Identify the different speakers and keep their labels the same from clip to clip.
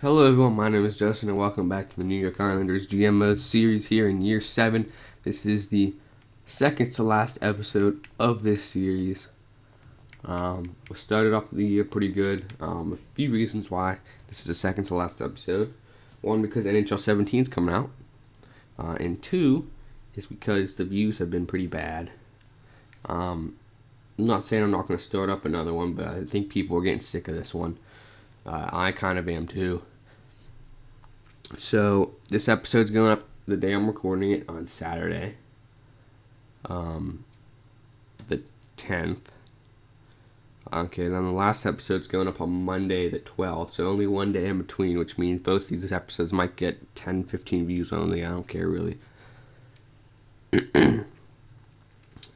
Speaker 1: Hello everyone, my name is Justin and welcome back to the New York Islanders GM Mode series here in year 7. This is the second to last episode of this series. We started off the year pretty good. A few reasons why this is the second to last episode. One, because NHL 17 is coming out. And two, is because the views have been pretty bad. I'm not saying I'm not going to start up another one, but I think people are getting sick of this one. I kind of am too. So this episode's going up the day I'm recording it on Saturday, the 10th. Okay, then the last episode's going up on Monday the 12th, so only one day in between, which means both these episodes might get 10, 15 views only. I don't care really. And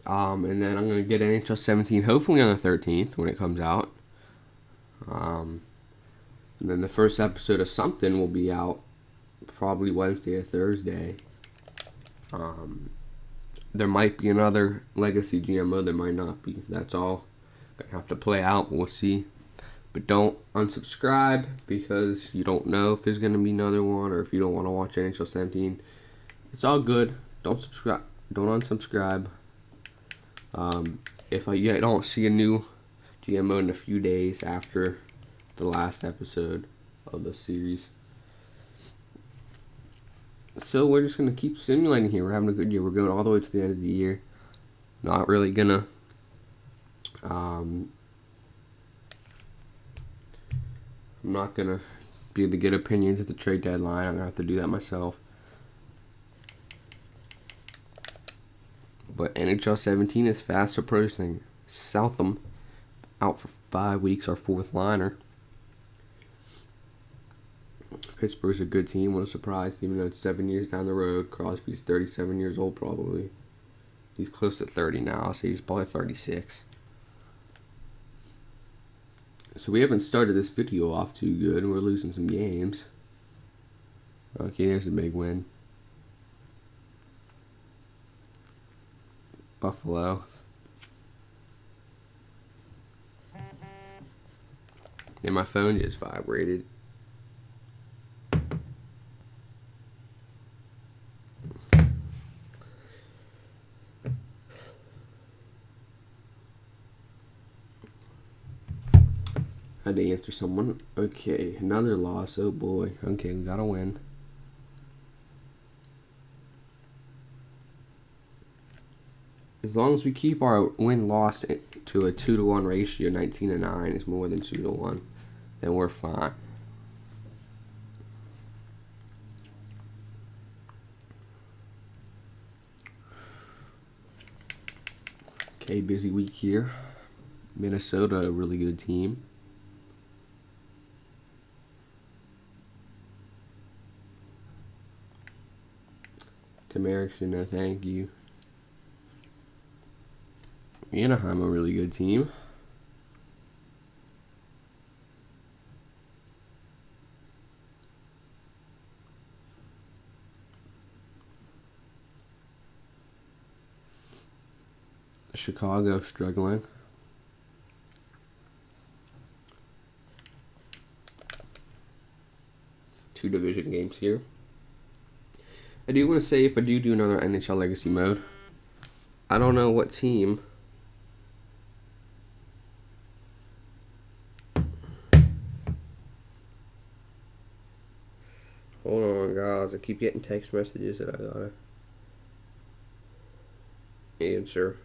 Speaker 1: then I'm going to get NHL 17 hopefully on the 13th when it comes out. And then the first episode of something will be out probably Wednesday or Thursday. There might be another Legacy GMO, there might not be. That's all gonna have to play out. We'll see. But don't unsubscribe because you don't know if there's gonna be another one or if you don't want to watch NHL 17. It's all good. Don't subscribe. Don't unsubscribe. If I don't see a new GMO in a few days after the last episode of the series. So we're just going to keep simulating here. We're having a good year. We're going all the way to the end of the year. Not really going to I'm not going to be able to get opinions at the trade deadline. I'm going to have to do that myself. But NHL 17 is fast approaching. Southam out for 5 weeks, our fourth liner. Pittsburgh's a good team. What a surprise, even though it's 7 years down the road. Crosby's 37 years old probably. He's close to 30 now, so he's probably 36. So we haven't started this video off too good. We're losing some games. Okay, there's a big win. Buffalo. And my phone just vibrated. Had to answer someone. Okay, another loss. Oh boy. Okay, we gotta win. As long as we keep our win-loss to a 2-to-1 ratio, 19-9 is more than 2-to-1, then we're fine. Okay, busy week here. Minnesota, a really good team. Tim Erickson, no thank you. Anaheim, a really good team. Chicago, struggling. Two division games here. I do want to say, if I do another NHL Legacy mode, I don't know what team hold on guys, I keep getting text messages that I gotta answer.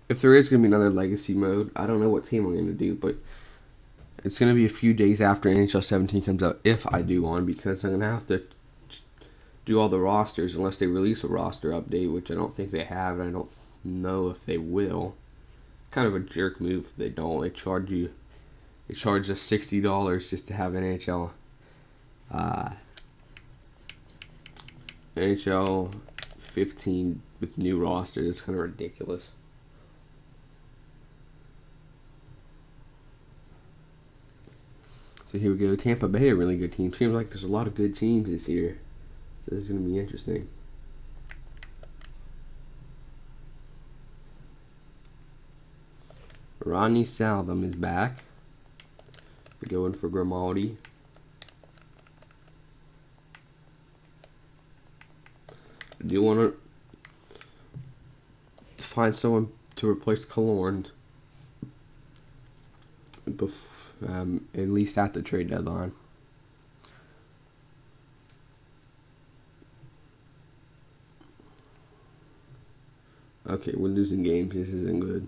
Speaker 1: If there is going to be another Legacy mode, I don't know what team I'm going to do, but it's going to be a few days after NHL 17 comes out, if I do one, because I'm going to have to do all the rosters unless they release a roster update, which I don't think they have, and I don't know if they will. Kind of a jerk move if they don't. They charge us $60 just to have NHL 15 with new rosters. It's kind of ridiculous. So here we go. Tampa Bay, a really good team. Seems like there's a lot of good teams this year. So this is going to be interesting. Ronnie Southam is back. Going for Grimaldi. Do you want to find someone to replace Killorn at least at the trade deadline? Okay, we're losing games. This isn't good.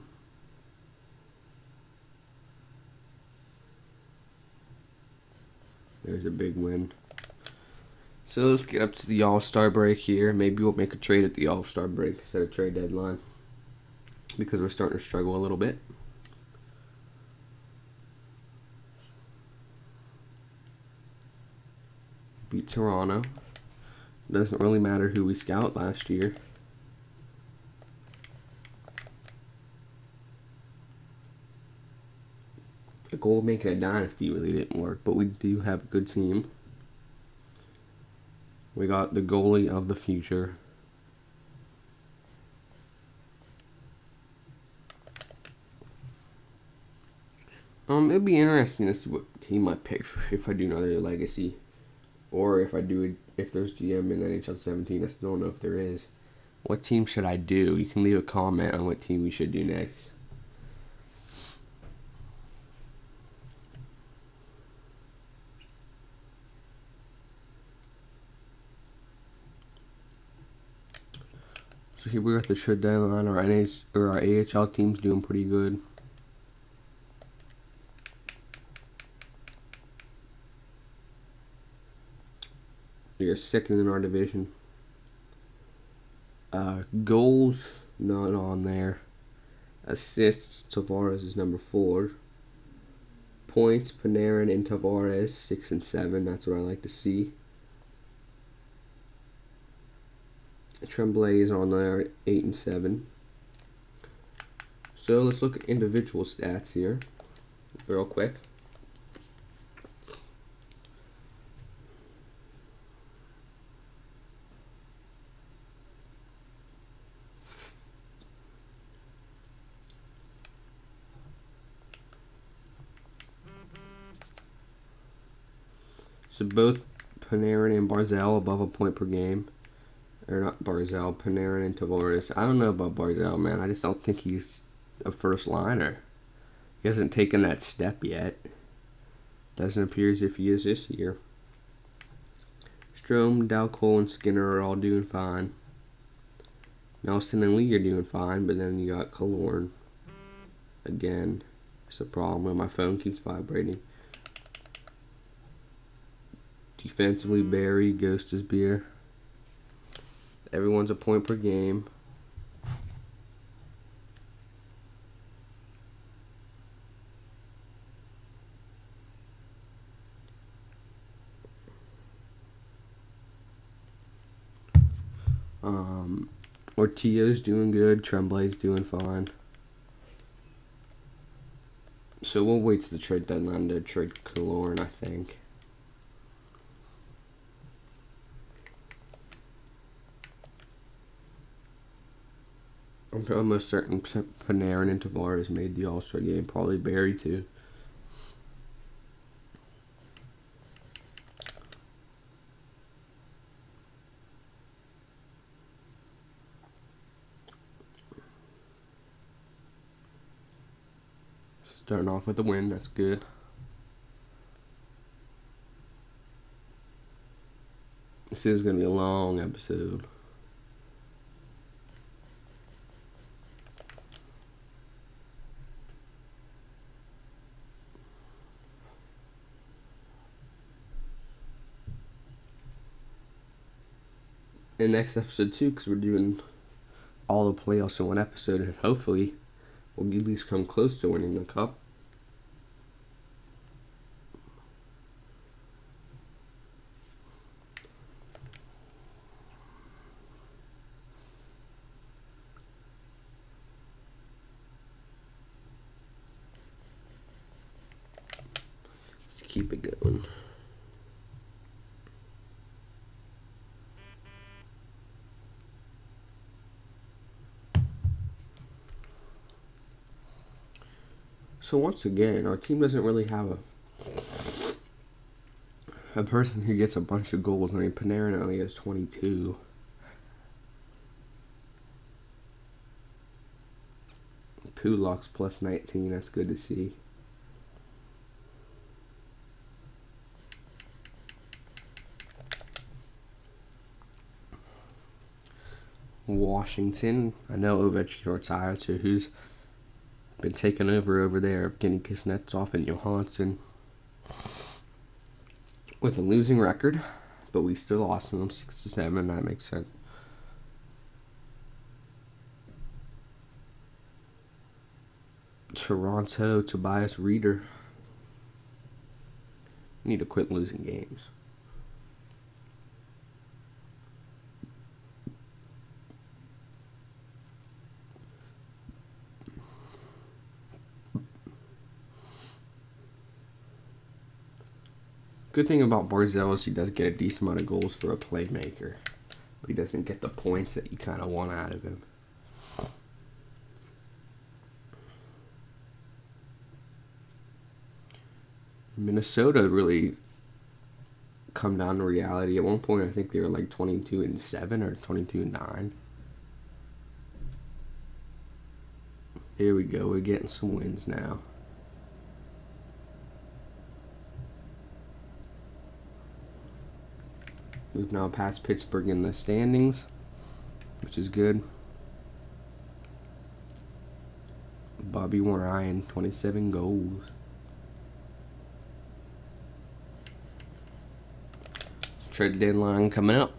Speaker 1: There's a big win. So let's get up to the All-Star break here. Maybe we'll make a trade at the All-Star break instead of trade deadline, because we're starting to struggle a little bit. Beat Toronto. Doesn't really matter who we scout last year. The goal of making a dynasty really didn't work, but we do have a good team. We got the goalie of the future. It'd be interesting to see what team I pick if I do another legacy, or if there's GM in NHL 17. I still don't know if there is. What team should I do? You can leave a comment on what team we should do next. So here we're at the trade deadline. Our AHL team's doing pretty good. We are second in our division. Goals, not on there. Assists, Tavares is number 4. Points, Panarin and Tavares, 6 and 7. That's what I like to see. Tremblay is on there, 8 and 7. So let's look at individual stats here, real quick. So both Panarin and Barzal above a point per game. Or not Barzal, Panarin and Tavares. I don't know about Barzal, man. I just don't think he's a first liner. He hasn't taken that step yet. Doesn't appear as if he is this year. Strome, Dalcole, and Skinner are all doing fine. Nelson and Lee are doing fine, but then you got Killorn. Again, it's a problem when my phone keeps vibrating. Defensively, Barry, Ghost is beer. Everyone's a point per game. Ortio's doing good. Tremblay's doing fine. So we'll wait to the trade deadline to trade Killorn, I think. I'm almost certain Panarin and Tavares made the All-Star game. Probably Barry too. Starting off with a win, that's good. This is going to be a long episode. In next episode too, because we're doing all the playoffs in one episode, and hopefully we'll at least come close to winning the cup. Let's keep it going. So once again, our team doesn't really have a person who gets a bunch of goals. I mean, Panarin only has 22. Pulak's plus 19. That's good to see. Washington. I know Ovechkin retired, so who's been taken over there? Evgeny Kuznetsov and Johansson. With a losing record, but we still lost to them 6-7. That makes sense. Toronto, Tobias Reeder. Need to quit losing games. Good thing about Barzell is he does get a decent amount of goals for a playmaker, but he doesn't get the points that you kind of want out of him. Minnesota really come down to reality. At one point, I think they were like 22-7 or 22-9. Here we go. We're getting some wins now. We've now passed Pittsburgh in the standings, which is good. Bobby Ryan, 27 goals. Trade deadline coming up.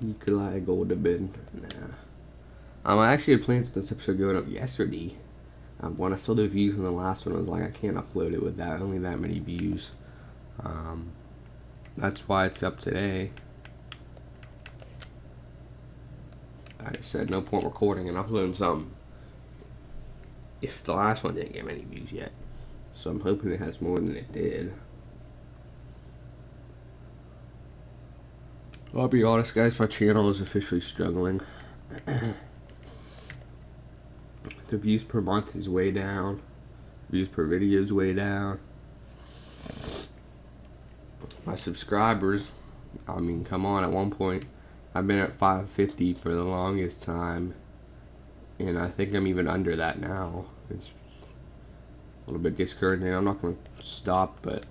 Speaker 1: Nikolai Goldobin. Nah. I actually had plans for this episode going up yesterday. When I saw the views on the last one, I was like, I can't upload it with only that many views. That's why it's up today. I said no point recording and uploading something if the last one didn't get many views yet. So I'm hoping it has more than it did. I'll be honest, guys, my channel is officially struggling. The views per month is way down. Views per video is way down. My subscribers, I mean, come on, at one point, I've been at 550 for the longest time. And I think I'm even under that now. It's a little bit discouraging. I'm not going to stop, but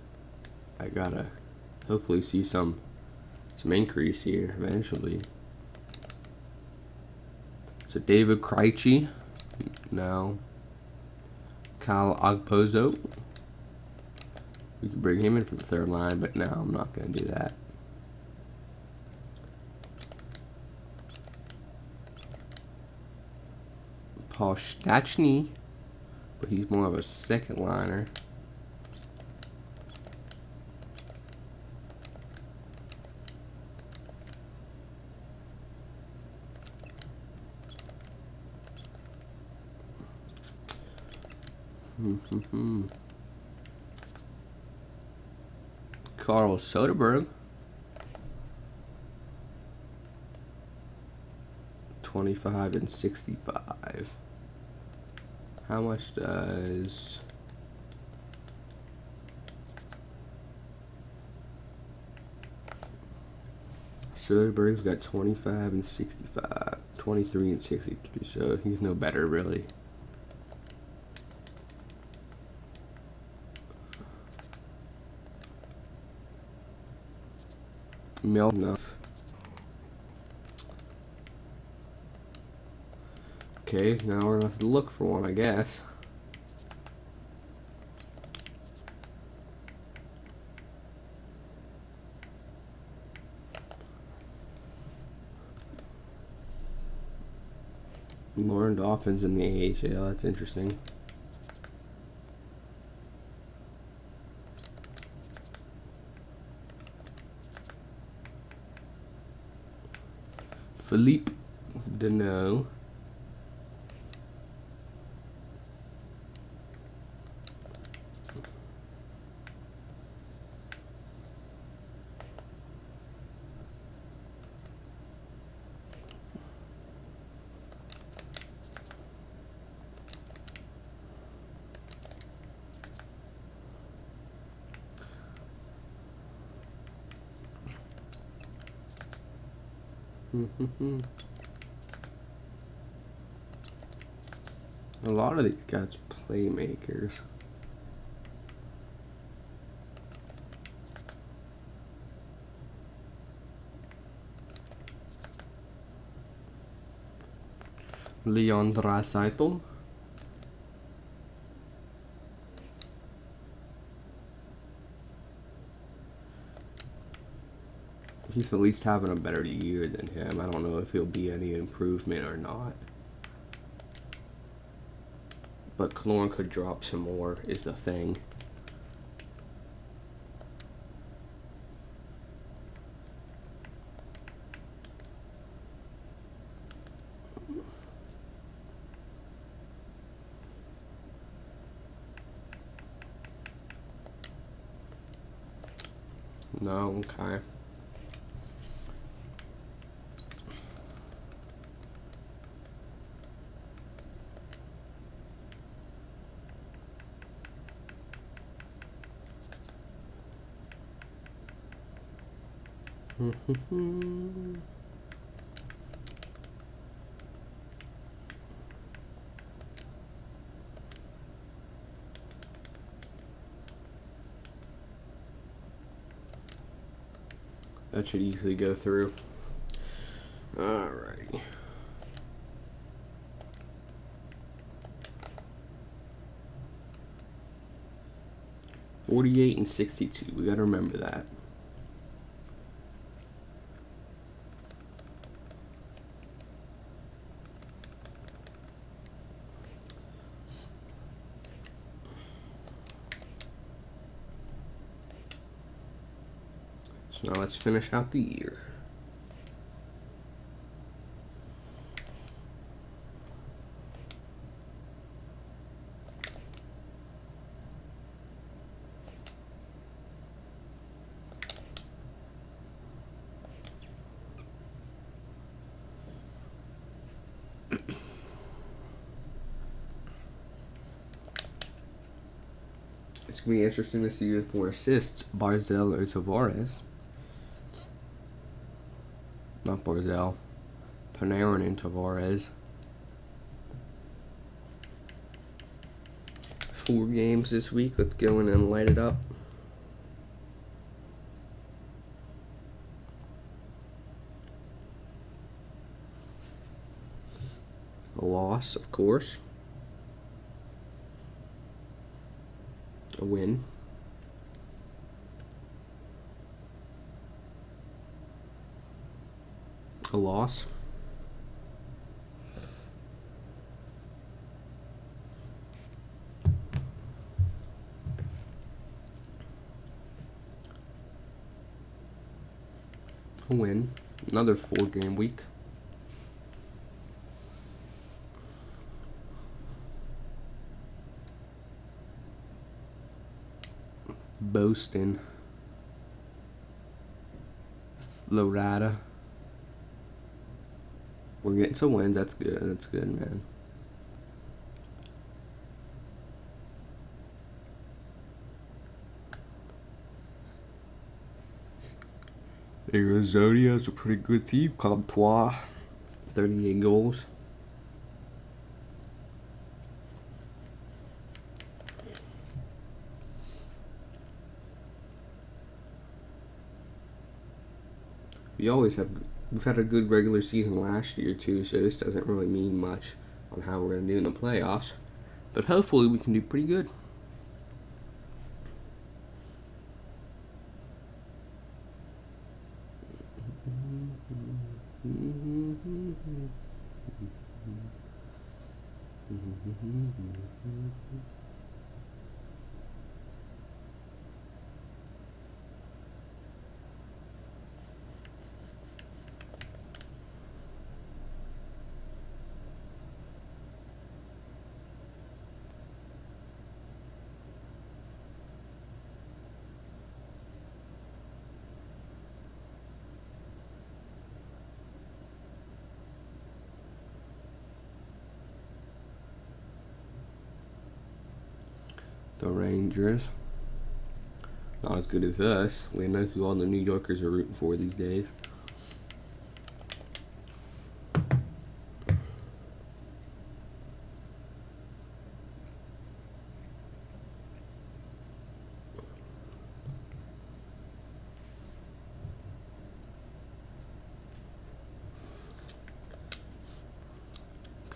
Speaker 1: I gotta hopefully see some increase here eventually. So David Krejci, no. Kyle Ogpozo. We could bring him in from the third line, but no, I'm not going to do that. Paul Stachny, but he's more of a second liner. Carl Soderberg, 25-65. How much does Soderberg's got? 25-65, 23-63. So he's no better really. Enough. Okay, now we're gonna have to look for one, I guess. Lauren Dolphins in the AHL, that's interesting. Philippe Deneau. A lot of these guys playmakers. Leon Draisaitl. He's at least having a better year than him. I don't know if he'll be any improvement or not. But Killorn could drop some more is the thing. No, okay. That should easily go through. Alrighty. $48 and $62. We gotta remember that. So now let's finish out the year. It's going to be interesting to see with more assists, Barzal or Tavares. Not Barzal. Panarin and Tavares. 4 games this week. Let's go in and light it up. A loss, of course. A win. A loss. A win. Another 4-game week. Boston. Florida. We're getting some wins. That's good. That's good, man. Arizona's a pretty good team. Comtois, 38 goals. We've had a good regular season last year too, so this doesn't really mean much on how we're going to do in the playoffs. But hopefully we can do pretty good. The Rangers. Not as good as us. We know who all the New Yorkers are rooting for these days.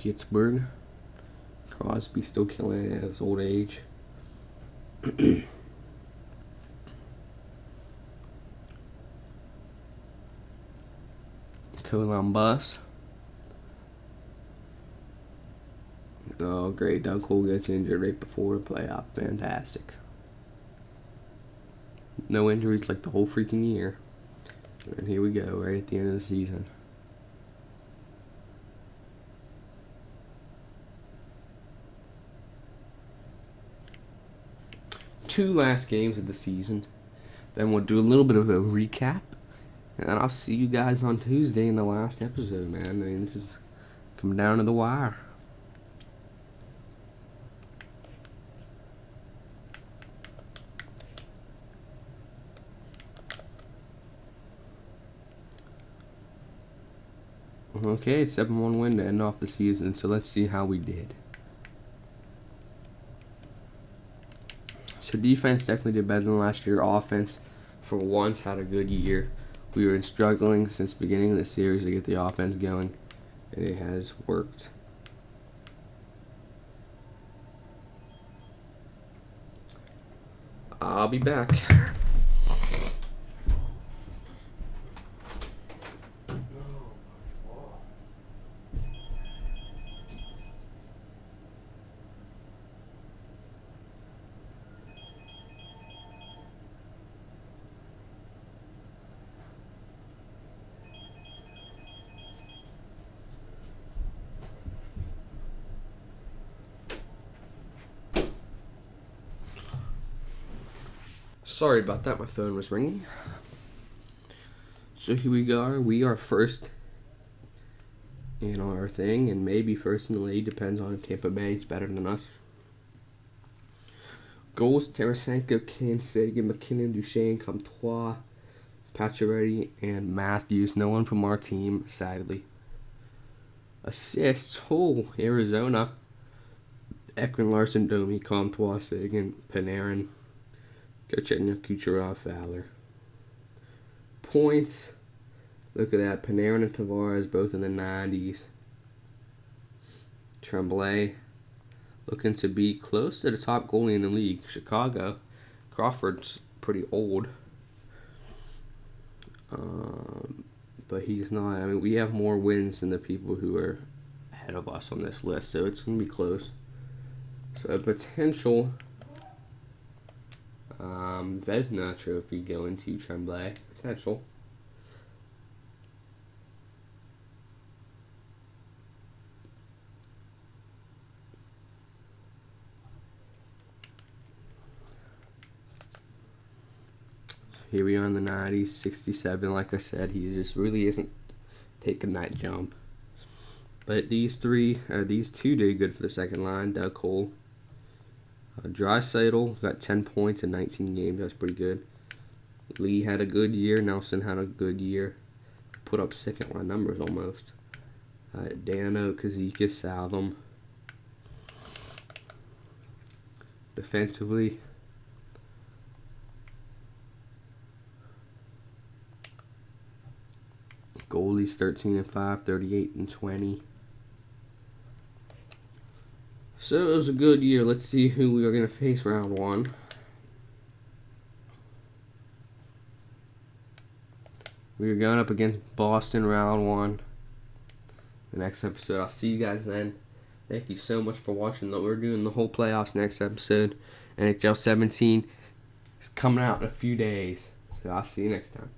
Speaker 1: Pittsburgh. Crosby still killing it at his old age. Columbus. Oh, great. Doug Cole gets injured right before the playoff. Fantastic. No injuries like the whole freaking year. And here we go, right at the end of the season. Two last games of the season. Then we'll do a little bit of a recap. And I'll see you guys on Tuesday in the last episode, man. I mean, this is coming down to the wire. Okay, it's 7-1 win to end off the season, so let's see how we did. So defense definitely did better than last year. Offense, for once, had a good year. We were struggling since the beginning of the series to get the offense going, and it has worked. I'll be back. Sorry about that, my phone was ringing. So here we go. We are first in our thing, and maybe first in the league. Depends on if Tampa Bay is better than us. Goals: Tarasenko, Sagan, McKinnon, Duchesne, Comtois, Pacioretty, and Matthews. No one from our team, sadly. Assists: Arizona. Ekman, Larson, Domi, Comtois, Sagan, Panarin, Galchenyuk, Kucherov, Fowler. Points: look at that. Panarin and Tavares both in the 90s. Tremblay looking to be close to the top goalie in the league. Chicago. Crawford's pretty old. But he's not. I mean, we have more wins than the people who are ahead of us on this list, so it's going to be close. So a potential Vezina trophy going to Tremblay. Potential. Here we are in the 90s, 67. Like I said, he just really isn't taking that jump. But these two did good for the second line. Doug Cole. Draisaitl got 10 points in 19 games. That's pretty good. Lee had a good year. Nelson had a good year. Put up second line numbers almost. Dano, Kazika, Salvum. Defensively, goalies 13-5, 38-20. So it was a good year. Let's see who we are going to face round one. We are going up against Boston round one. The next episode. I'll see you guys then. Thank you so much for watching. We're doing the whole playoffs next episode. NHL 17 is coming out in a few days. So I'll see you next time.